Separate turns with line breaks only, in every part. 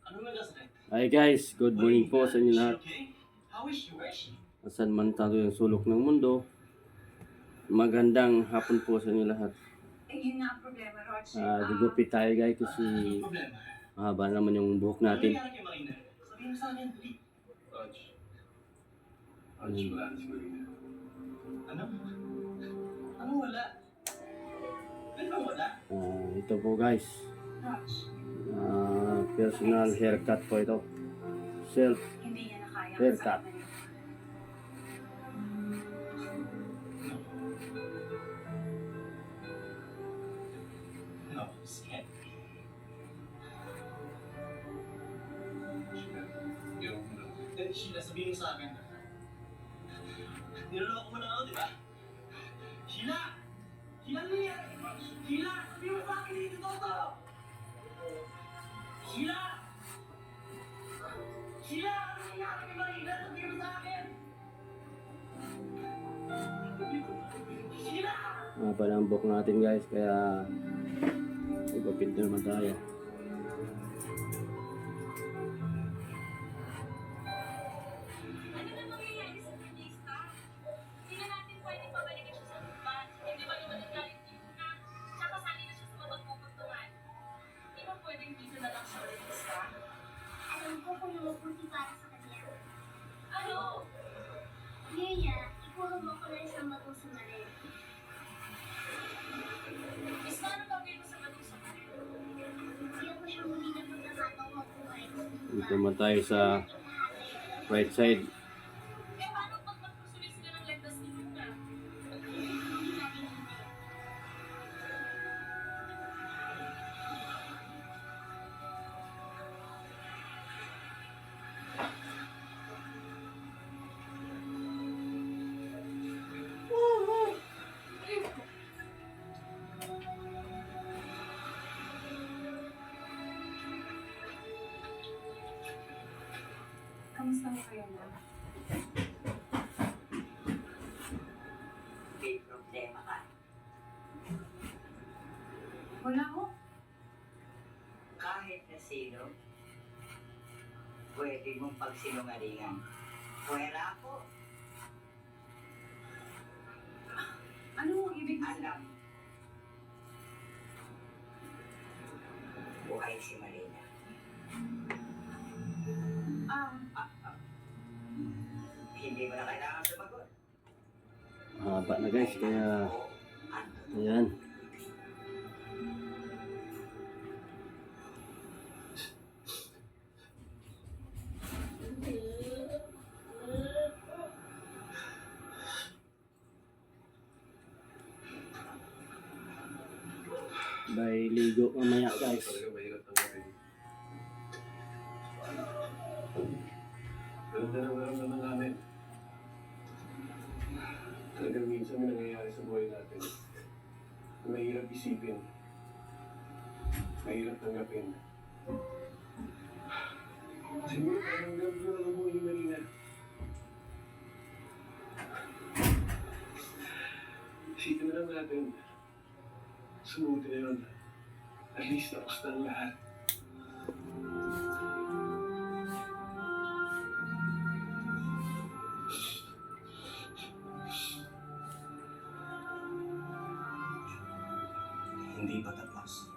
Hi guys, good morning po sa inyo lahat. Asan man tayo yung sulok ng mundo. Magandang hapon po sa inyo lahat.
Yun nga ang problema, Roch.
Gugupit tayo guys kasi mahaba naman yung buhok natin.
Sabihin mo sa akin, Lee. Raj. Raj, wala na si Marina. Ano? Ano wala? Ano ba wala?
Ito po guys.
Roch,
Personal haircut po ito. Self
hindi niya na kaya
haircut.
kasama niya.
No, scared. Sheila, sabihin mo sa akin. Niloloko mo na ako, di ba? Sheila! Sheila, Lia! Sheila! Sabihin mo sa akin, hindi totoo! Sheila! Sheila! Ano nangyari kay Marina? Sabihin mo sa akin! Sheila!
Mahaba na ang buhok natin guys, kaya gugupit na naman tayo.
Ano na mangyayari sa turista? Hindi na natin pwede pabalikin siya sa lupa. Hindi ba naman nagalit yun na? Tsaka sali na siya sa mapagpupuntungan. Hindi ba pwedeng dito na lang siya turista?
Alam ko kung mabuti para sa kanya.
Ano?
Leia, ikuha mo ko na isang bato sa mali.
Miss, paano gagawin mo sa batong sa kanila?
Hindi ako siya muli na pagkakataong mabuhay.
Dito naman tayo sa right side.
Eh, paano pag magpusulit sila ng landas ni Luna?
Hindi natin hindi.
Kamusta mo kayo na?
May problema ka.
Wala ko.
Kahit na sino, pwede mong pagsinungalingan. Pwera ako.
Ano ang ibig sabihin?
Alam. Buhay si Marina. Hindi mo na kailangan sumagot.
Mahaba na guys, kaya ayan. Bye, ligo mamaya guys.
Talaga mahirap tanggapin. Ganun na lang naman namin. Talagang minsan may nangyayari sa buhay natin. Mahirap isipin. Mahirap tanggapin. Siguro parang gano'n ang buhay ni Marina. Isipin na lang natin. Sumuti na yun. At least tapos na ang lahat. Hindi pa tapos.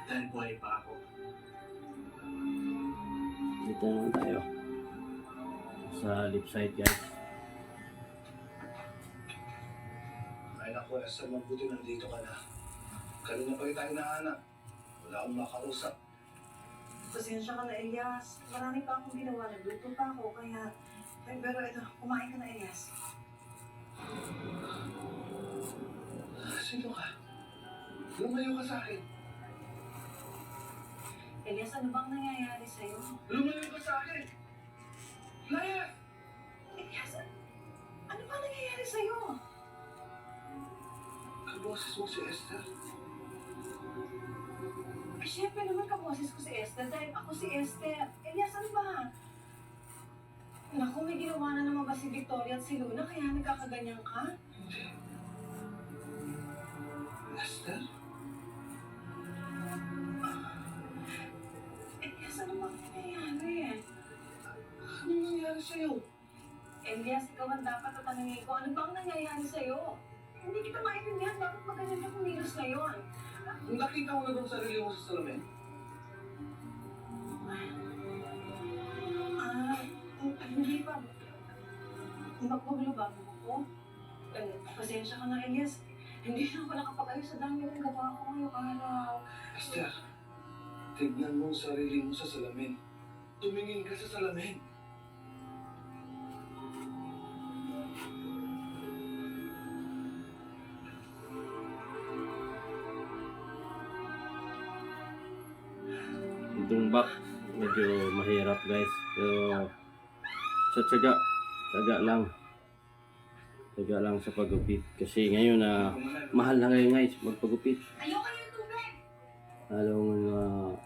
Dahil buhay pa ako.
Dito naman tayo sa left side guys.
Ay naku, Esther, mabuti nandito ka na. Kanina pa rin tayo nahanap. Wala akong makausap.
Pasensya ka na, Elias. Marami pa akong ginawa. Nagluto pa ako, kaya... pero ito, kumain ka na, Elias.
Sino ka? Lumayo ka sa akin.
Elias, ano bang nangyayari sa'yo?
Lumayo ka sa akin! Laya!
Elias, ano ba nangyayari sa'yo?
Ang boses mo si Esther.
Ay, syempre naman kaboses ko si Esther dahil ako si Esther. Elias, ano ba? Naku, may ginawa na naman ba si Victoria at si Luna kaya nagkakaganyan ka?
Hindi. Esther?
Elias, ikaw ang dapat tatanungin ko, ano ba ang nangyayari sa'yo? Hindi kita maintindihan, bakit magaling ka kumilos ngayon?
Nakita mo na bang sarili mo sa salamin?
Hindi pa. Maglubag ako. Pasensya ka na, Elias. Hindi na ako nakapag-ayos sa dami ng gawa ko ngayong araw.
Esther, tignan mo ang sarili mo sa salamin. Tumingin ka sa salamin.
Tumbak. Medyo mahirap guys. Pero sa tsaga lang. Tsaga lang sa paggupit. Kasi ngayon na mahal na ngayon guys magpagupit.
Ayoko yung tubig!
Halong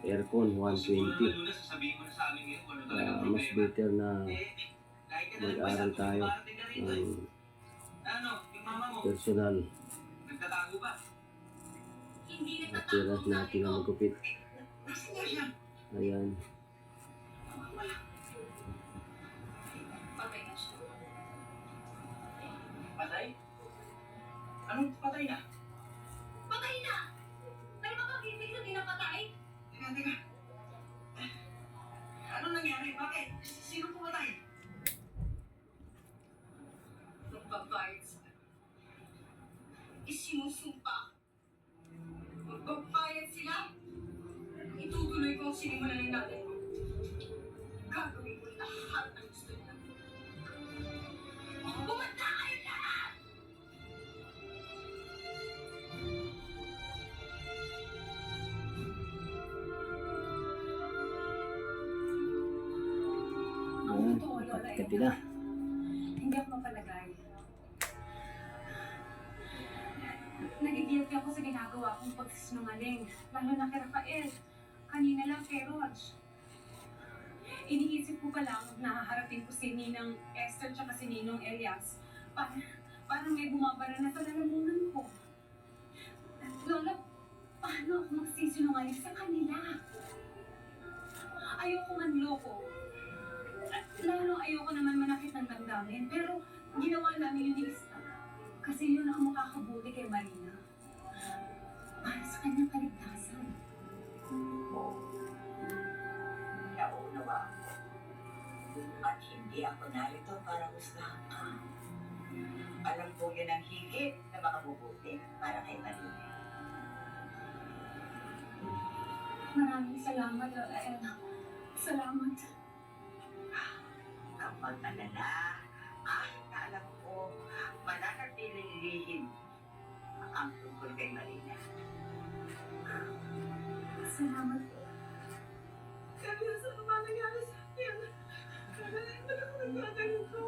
aircon 120.
Sasabihin mo na sa amin ngayon kung ano
Kaya
talagang
mas
problema.
better na
Kahit ka na
mag-aral tayo
parating ka rito eh.
ng
Ano, yung mama mo,
personal.
nagtatago ba?
Hindi
Matiras
nagtatakot
natin ang magupit.
Nasaan nga siya?
Ayan.
Patay na siya.
Patay? Anong patay na?
Patay na! Pero makakibig na din ang patay?
Teka. Anong nangyari? Bakit? Sino pumatay?
Magbabayad sila. Isinusumpa. Magbabayad sila. Itutuloy ko ang sinimulan ng nanay ko. Gagawin ko lahat ng gusto nila. Bumanda kayo lahat!
Ang totoo, Lola,
Pati na.
hindi ako mapalagay. Nagigilty ako sa ginagawa kong pagsisinungaling, lalo na kay Rafael. Kanina lang kay Rog. Iniisip ko pa lang nahaharapin ko si Ninang Esther tsaka si Ninong Elias. Parang may bumabara na sa lalamunan ko. Lola, paano ako magsisinungaling sa kanila? Ayoko manloko. Lalo ayoko naman manakit ng damdamin, pero ginawa namin yun ni Ista. Kasi yun ang makakabuti kay Marina. Para sa kanyang kaligtasan.
Nauunawa ako. At hindi ako narito para husgahan ka. Alam ko yun ang higit na makabubuti para kay Marina.
Maraming salamat, Lola Ella. Salamat.
Kapag alala, kahit alam ko, mananatiling lihim ang tungkol kay Marina.
Salamat po.
Elias, ano ba nangyari sa akin? Ba't ako nagtatanong ko?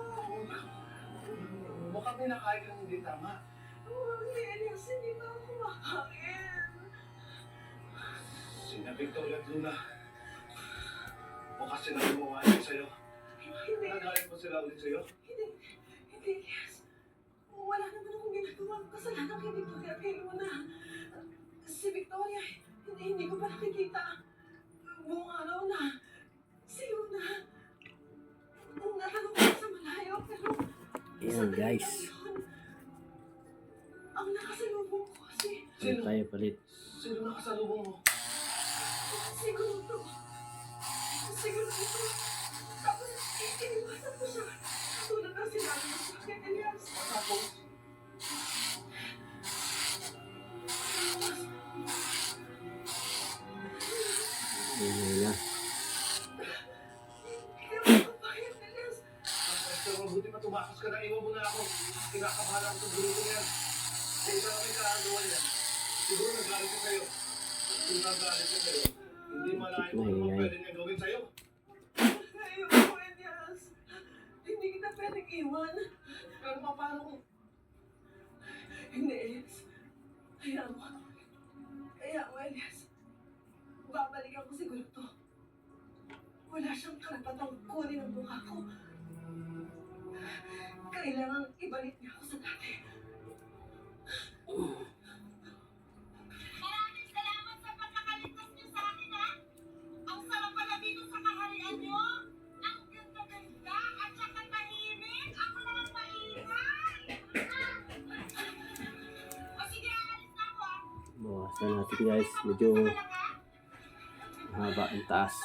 Mukhang may nakain kang hindi tama.
Si Elias, hindi ba ako kumakain?
Sina Victoria at Luna. Bukas sila gumawa niya sa'yo.
Hindi,
Nagalit mo sila ulit sa'yo?
hindi, Elias. Wala naman akong ginagawang kasalanan kay Victoria at kay Luna. Si Victoria, hindi ko pa nakikita. Buong araw na. Si Luna, natanong ko sa malayo, pero
Ayan guys.
ang nakasalubong ko
Ano tayo palit.
Sino nakasalubong mo?
siguro to. Tapos, iniwasan ko siya. Tulad ng sinabi mo sa akin, Elias.
Tapos,
Ayan na.
Hindi ako papayag, Elias.
Esther, mabuti pa tumakas ka na. Iwan mo na ako. Kinakabahan ako sa grupo niyan. Kung saan kami kaagawa niyan. Siguro nagalit ka sa'yo. Kung nagalit ka sa'yo, hindi malayo kung ano
Ingay.
pwede niya gawin sa'yo.
Ayoko, Elias. Hindi kita pwedeng iwan.
Pero paano kung...
Hindi, Elias. Hayaan mo. Hayaan mo, Elias. Babalikan ko siguro to. Wala siyang karapatang kunin ang mukha ko. Kailangan ibalik niya ako sa dati. Maraming salamat sa pagkakaligtas niyo sa akin, ha? Ang sarap pala dito sa kaharian niyo. Ang ganda-ganda at saka tahimik. Ako
Taas na natin guys. Medyo mahaba ang taas.